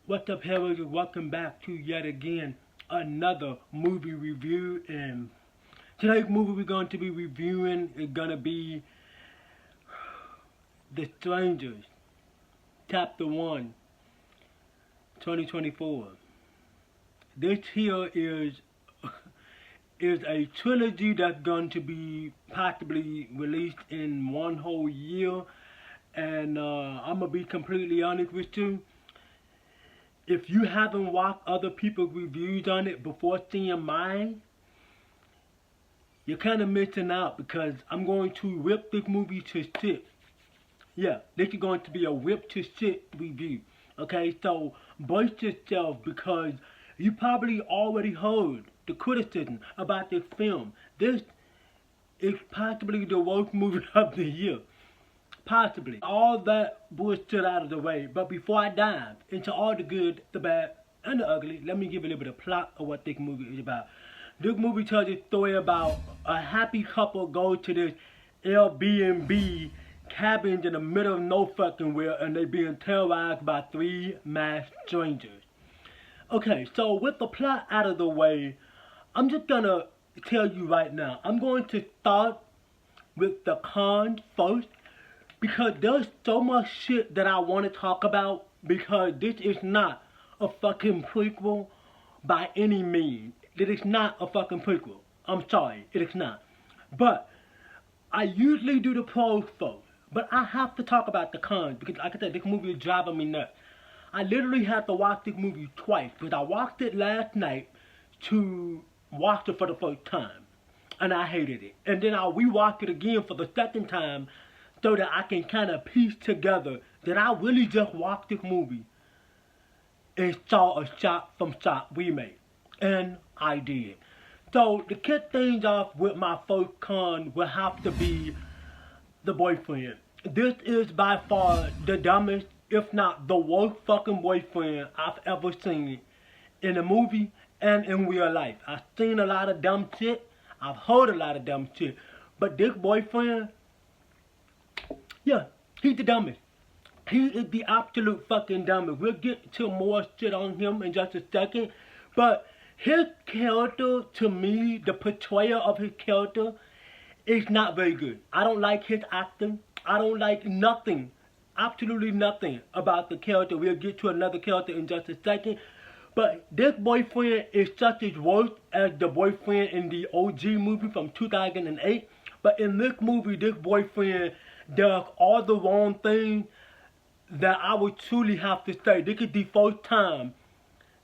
What's up, HELLRAISERS? Welcome back to yet again another movie review. And today's movie we're going to be reviewing is going to be The Strangers, Chapter 1, 2024. This here is a trilogy that's going to be possibly released in one whole year. And I'm going to be completely honest with you. If you haven't watched other people's reviews on it before seeing mine, you're kind of missing out, because I'm going to rip this movie to shit. Yeah, this is going to be a rip to shit review. Okay, so brace yourself, because you probably already heard the criticism about this film. This is possibly the worst movie of the year. Possibly. All that bullshit out of the way. But before I dive into all the good, the bad, and the ugly, let me give a little bit of plot of what this movie is about. This movie tells a story about a happy couple go to this Airbnb cabin in the middle of no fucking where, and they being terrorized by 3 masked strangers. Okay, so with the plot out of the way, I'm just gonna tell you right now. I'm going to start with the cons first, because there's so much shit that I want to talk about, because this is not a fucking prequel by any means. It is not a fucking prequel. I'm sorry, it is not. But I usually do the pros first, but I have to talk about the cons, because like I said, this movie is driving me nuts. I literally had to watch this movie twice, because I watched it last night to watch it for the first time, and I hated it. And then I rewatched it again for the second time, so that I can kind of piece together that I really just watched this movie and saw a shot-from-shot remake. And I did. So to kick things off with my first con will have to be the boyfriend. This is by far the dumbest, if not the worst fucking boyfriend I've ever seen in a movie and in real life. I've seen a lot of dumb shit. I've heard a lot of dumb shit. But this boyfriend, yeah, he's the dumbest. He is the absolute fucking dumbest. We'll get to more shit on him in just a second. But his character, to me, the portrayal of his character is not very good. I don't like his acting. I don't like nothing, absolutely nothing about the character. We'll get to another character in just a second. But this boyfriend is just as worse as the boyfriend in the OG movie from 2008. But in this movie, this boyfriend does all the wrong things that I would truly have to say. This is the first time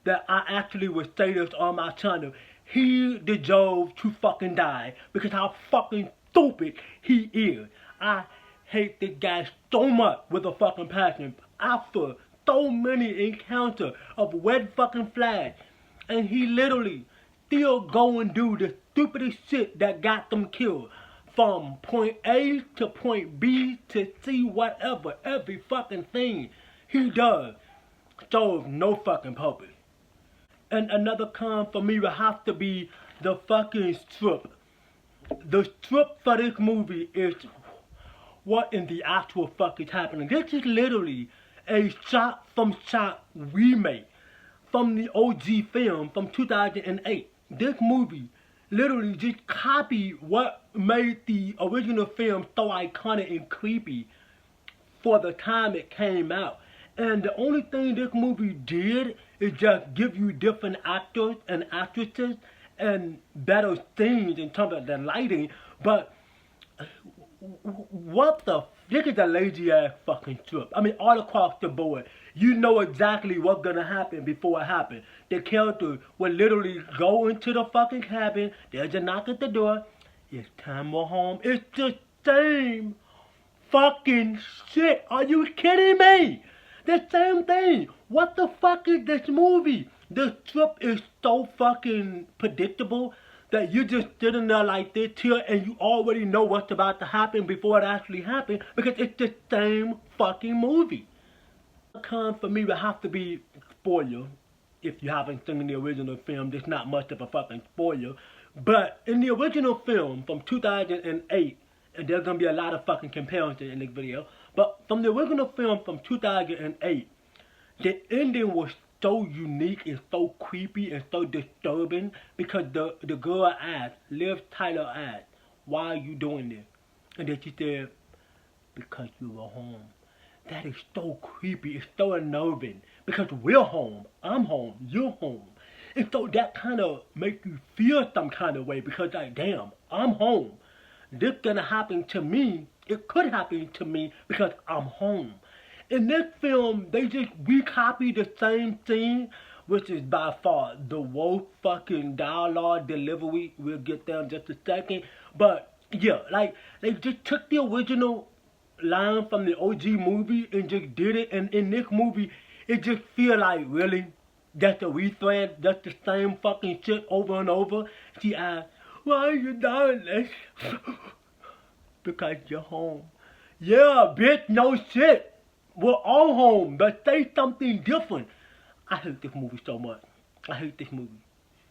that I actually would say this on my channel. He deserves to fucking die, because how fucking stupid he is. I hate this guy so much with a fucking passion. After so many encounters of red fucking flags, and he literally still go and do the stupidest shit that got them killed. From point A to point B to C, whatever, every fucking thing he does serves no fucking purpose. And another con for me would have to be the fucking strip. The strip for this movie is what in the actual fuck is happening. This is literally a shot-from-shot remake from the OG film from 2008. This movie literally just copied what made the original film so iconic and creepy for the time it came out. And the only thing this movie did is just give you different actors and actresses and better scenes in terms of the lighting. But what the this is a lazy ass fucking strip. I mean, all across the board, you know exactly what's gonna happen before it happens. The character will literally go into the fucking cabin. There's a knock at the door. It's time to go home. It's the same fucking shit. Are you kidding me? The same thing. What the fuck is this movie? The strip is so fucking predictable that you're just sitting there like this here and you already know what's about to happen before it actually happens, because it's the same fucking movie. The con for me would have to be spoiler. If you haven't seen the original film, there's not much of a fucking spoiler. But in the original film from 2008, and there's gonna be a lot of fucking comparisons in this video, but from the original film from 2008, The ending was so unique and so creepy and so disturbing because the girl asked, Liv Tyler asked, why are you doing this? And then she said, because you were home. That is so creepy. It's so unnerving because we're home. I'm home. You're home. And so that kind of makes you feel some kind of way because like, damn, I'm home. This gonna happen to me. It could happen to me because I'm home. In this film, they just recopy the same scene, which is by far the worst fucking dialogue delivery. We'll get there in just a second. But yeah, like they just took the original line from the OG movie and just did it. And in this movie, it just feel like really that's a rethread. That's the same fucking shit over and over. She asked, "Why are you doing this?" Because you're home. Yeah, bitch, no shit. We're all home, but say something different. I hate this movie so much. I hate this movie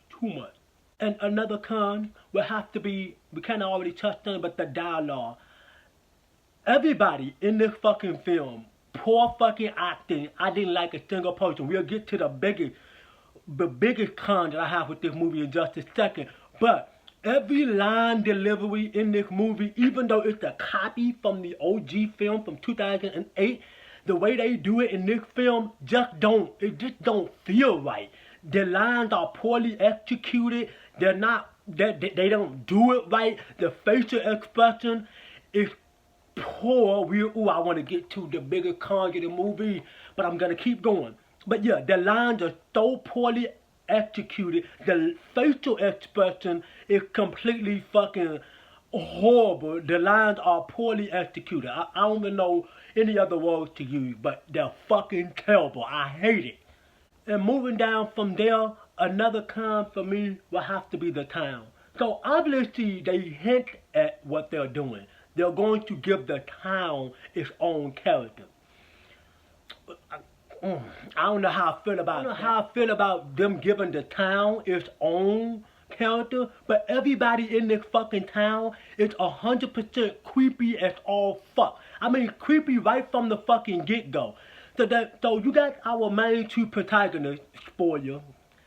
too much. And another con will have to be, we kind of already touched on it, but the dialogue. Everybody in this fucking film, poor fucking acting. I didn't like a single person. We'll get to the biggest con that I have with this movie in just a second. But every line delivery in this movie, even though it's a copy from the OG film from 2008, the way they do it in this film just don't feel right. The lines are poorly executed. They don't do it right. The facial expression is poor. I want to get to the bigger con of the movie, but I'm gonna keep going. But yeah, the lines are so poorly executed. The facial expression is completely fucking horrible. The lines are poorly executed. I don't even know any other words to use, but they're fucking terrible. I hate it. And moving down from there, another con for me will have to be the town. So obviously they hint at what they're doing. They're going to give the town its own character. I don't know how I feel about that. I don't know how I feel about them giving the town its own character, but everybody in this fucking town is 100% creepy as all fuck. I mean, creepy right from the fucking get-go. So you got our main two protagonists, spoiler.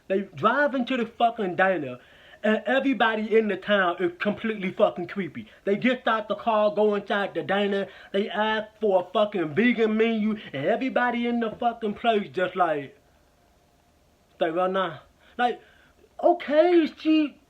They drive into the fucking diner, and everybody in the town is completely fucking creepy. They get out the car, go inside the diner, they ask for a fucking vegan menu, and everybody in the fucking place just like, say, well, nah. Like, okay,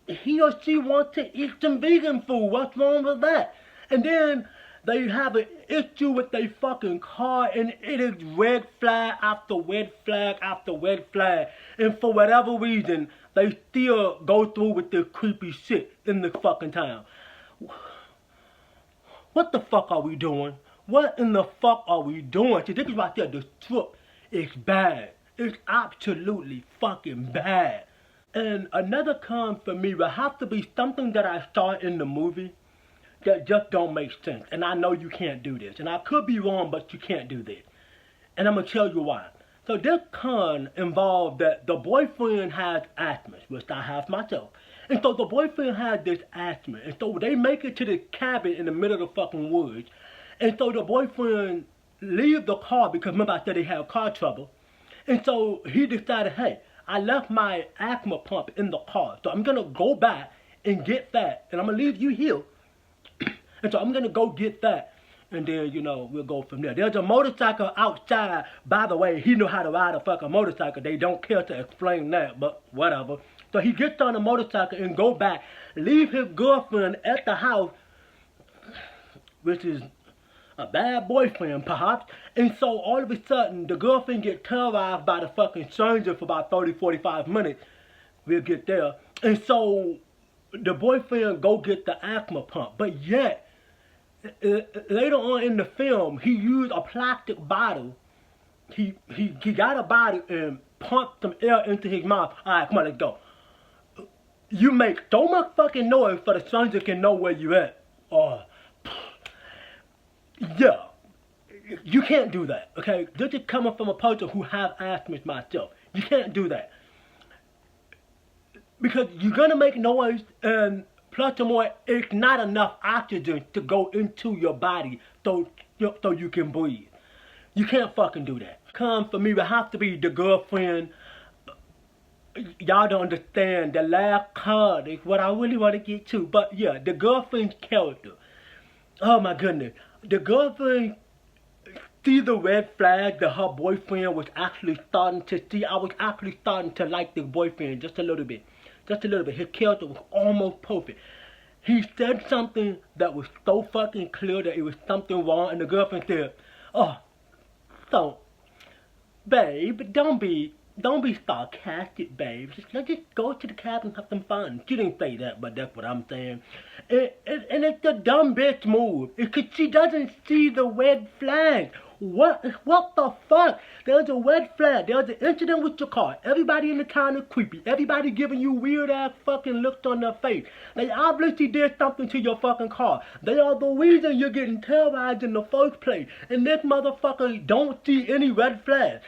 he or she wants to eat some vegan food. What's wrong with that? And then they have an issue with their fucking car, and it is red flag after red flag after red flag. And for whatever reason, they still go through with this creepy shit in the fucking town. What the fuck are we doing? What in the fuck are we doing? See, this is right there. The script is bad. It's absolutely fucking bad. And another con for me will have to be something that I saw in the movie that just don't make sense. And I know you can't do this. And I could be wrong, but you can't do this. And I'm going to tell you why. So this con involved that the boyfriend has asthma, which I have myself. And so the boyfriend has this asthma. And so they make it to the cabin in the middle of the fucking woods. And so the boyfriend leaves the car because remember I said they had car trouble. And so he decided, hey, I left my asthma pump in the car. So I'm going to go back and get that. And I'm going to leave you here. And so I'm going to go get that. And then, you know, we'll go from there. There's a motorcycle outside. By the way, he knew how to ride a fucking motorcycle. They don't care to explain that, but whatever. So he gets on the motorcycle and go back. Leave his girlfriend at the house, which is a bad boyfriend, perhaps. And so all of a sudden, the girlfriend gets terrorized by the fucking stranger for about 30-45 minutes. We'll get there. And so the boyfriend go get the asthma pump. But yet, later on in the film, he used a plastic bottle. He got a bottle and pumped some air into his mouth. Alright, come on, let's go. You make so much fucking noise so the stranger can know where you at. Yeah. You can't do that, okay? This is coming from a person who has asthma myself. You can't do that. Because you're gonna make noise, and plus or more, it's not enough oxygen to go into your body so you can breathe. You can't fucking do that. Come for me would have to be the girlfriend. Y'all don't understand. The last card is what I really want to get to. But yeah, the girlfriend's character. Oh my goodness. The girlfriend see the red flag that her boyfriend was actually starting to see. I was actually starting to like the boyfriend just a little bit. Just a little bit. His character was almost perfect. He said something that was so fucking clear that it was something wrong, and the girlfriend said, "Oh, so, babe, don't be sarcastic, babe. Let's just go to the cabin and have some fun." She didn't say that, but that's what I'm saying. And it's a dumb bitch move. Because she doesn't see the red flag. What the fuck? There's a red flag. There's an incident with your car. Everybody in the town is creepy. Everybody giving you weird ass fucking looks on their face. They obviously did something to your fucking car. They are the reason you're getting terrorized in the first place. And this motherfucker don't see any red flags.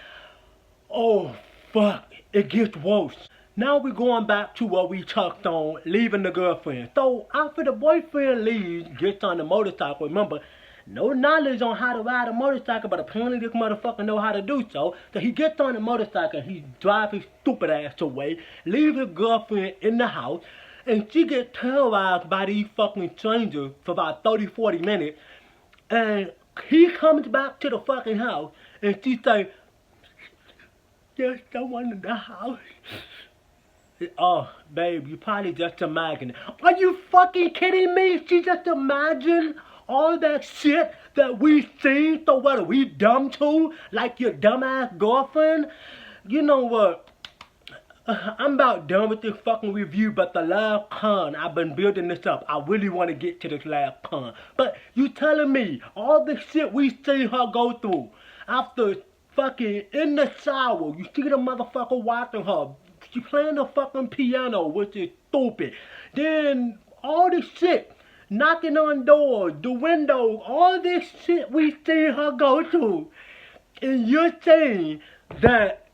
Oh, fuck. It gets worse. Now we're going back to what we touched on, leaving the girlfriend. So, after the boyfriend leaves, gets on the motorcycle, remember, no knowledge on how to ride a motorcycle, but apparently this motherfucker know how to do so. So he gets on the motorcycle, he drives his stupid ass away, leaves his girlfriend in the house, and she gets terrorized by these fucking strangers for about 30-40 minutes. And he comes back to the fucking house, and she say, "There's someone in the house." Oh, babe, you probably just imagined. Are you fucking kidding me? She just imagined all that shit that we seen. So what, are we dumb too? Like your dumbass girlfriend? You know what? I'm about done with this fucking review, but the last con, I've been building this up. I really want to get to this last con. But you telling me all the shit we seen her go through after fucking in the shower, you see the motherfucker watching her. She playing the fucking piano, which is stupid. Then all this shit, knocking on doors, the windows, all this shit we seen her go through. And you're saying that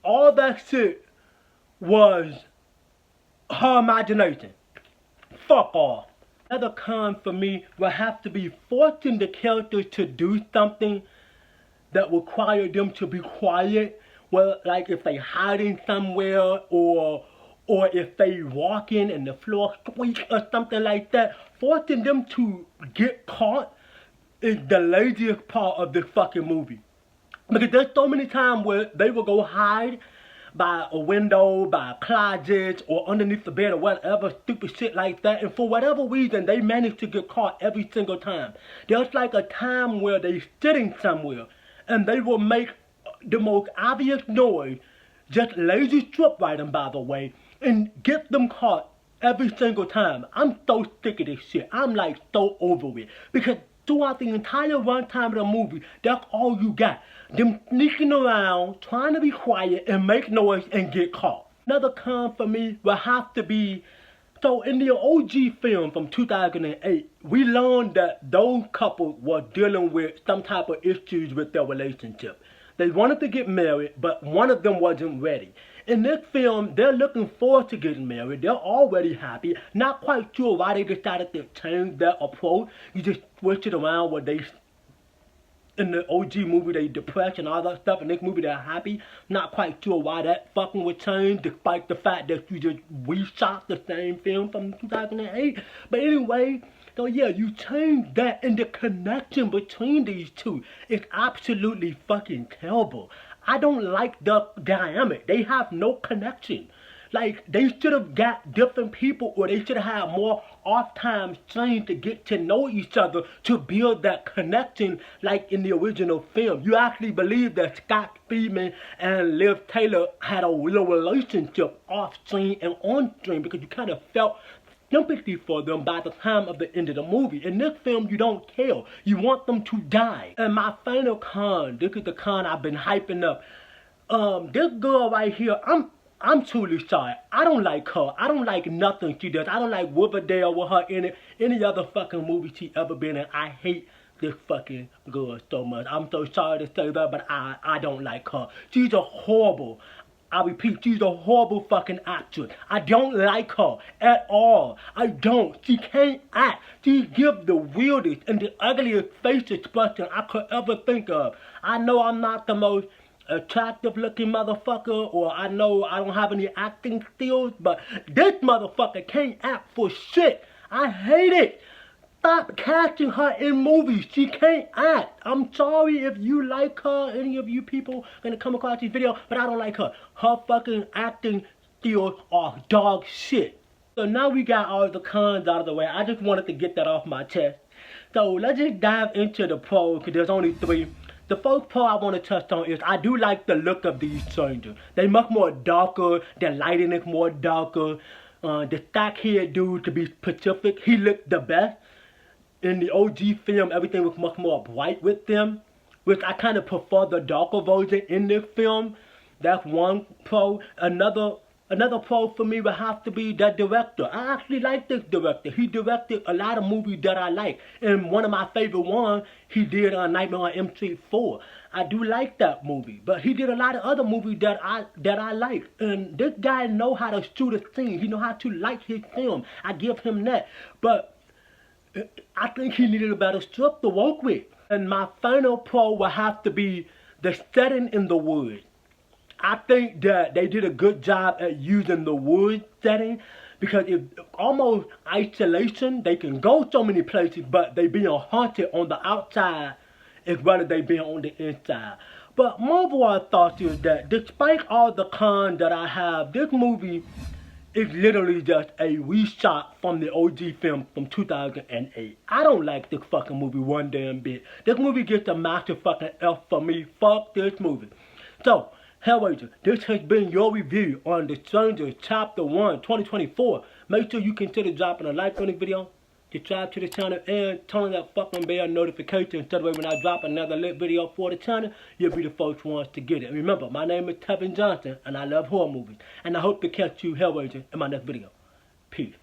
all that shit was her imagination. Fuck off. Another con for me will have to be forcing the characters to do something that require them to be quiet. Well, like if they hiding somewhere or if they walking and the floor squeaks or something like that, forcing them to get caught is the laziest part of this fucking movie. Because there's so many times where they will go hide by a window, by a closet, or underneath the bed or whatever, stupid shit like that. And for whatever reason, they manage to get caught every single time. There's like a time where they're sitting somewhere and they will make the most obvious noise, just lazy strip writing by the way, and get them caught every single time. I'm so sick of this shit. I'm like so over it. Because throughout the entire runtime of the movie, that's all you got. Them sneaking around, trying to be quiet and make noise and get caught. Another con for me will have to be, so in the OG film from 2008, we learned that those couples were dealing with some type of issues with their relationship. They wanted to get married, but one of them wasn't ready. In this film, they're looking forward to getting married. They're already happy. Not quite sure why they decided to change their approach. You just switch it around where they, in the OG movie, they depressed and all that stuff. In this movie, they're happy. Not quite sure why that fucking would change, despite the fact that you just reshot the same film from 2008. But anyway, so yeah, you change that, and the connection between these two is absolutely fucking terrible. I don't like the dynamic. They have no connection. Like, they should have got different people, or they should have had more off-time scenes to get to know each other to build that connection like in the original film. You actually believe that Scott Speedman and Liv Taylor had a real relationship off-screen and on-screen, because you kind of felt sympathy for them by the time of the end of the movie. In this film, you don't care. You want them to die. And my final con, this is the con I've been hyping up. This girl right here, I'm truly sorry. I don't like her. I don't like nothing she does. I don't like Riverdale with her in it. Any other fucking movie she ever been in. I hate this fucking girl so much. I'm so sorry to say that, but I don't like her. She's a horrible, I repeat, she's a horrible fucking actress. I don't like her at all. I don't. She can't act. She gives the weirdest and the ugliest face expression I could ever think of. I know I'm not the most attractive looking motherfucker, or I know I don't have any acting skills, but this motherfucker can't act for shit. I hate it. Stop casting her in movies. She can't act. I'm sorry if you like her, any of you people gonna come across this video, but I don't like her. Her fucking acting skills are dog shit. So now we got all the cons out of the way. I just wanted to get that off my chest. So let's just dive into the pros, because there's only 3. The first pro I want to touch on is I do like the look of these strangers. They much more darker. Their lighting is more darker. The stock head dude, to be specific, he looked the best. In the OG film, everything was much more bright with them, which I kind of prefer the darker version in this film. That's one pro. Another pro for me would have to be the director. I actually like this director. He directed a lot of movies that I like. And one of my favorite ones, he did Nightmare on Elm Street 4. I do like that movie. But he did a lot of other movies that I like. And this guy know how to shoot a scene. He know how to light his film. I give him that. But I think he needed a better script to work with. And my final pro will have to be the setting in the woods. I think that they did a good job at using the wood setting, because it's almost isolation. They can go so many places, but they being haunted on the outside as well as they being on the inside. But my overall thought is that despite all the cons that I have, this movie is literally just a reshot from the OG film from 2008. I don't like this fucking movie one damn bit. This movie gets a massive fucking F for me. Fuck this movie. So, Hellraiser, this has been your review on The Strangers Chapter 1, 2024. Make sure you consider dropping a like on this video, subscribe to the channel, and turn on that fucking bell notification so that way when I drop another lit video for the channel, you'll be the first ones to get it. And remember, my name is Tevin Johnson, and I love horror movies. And I hope to catch you, Hellraiser, in my next video. Peace.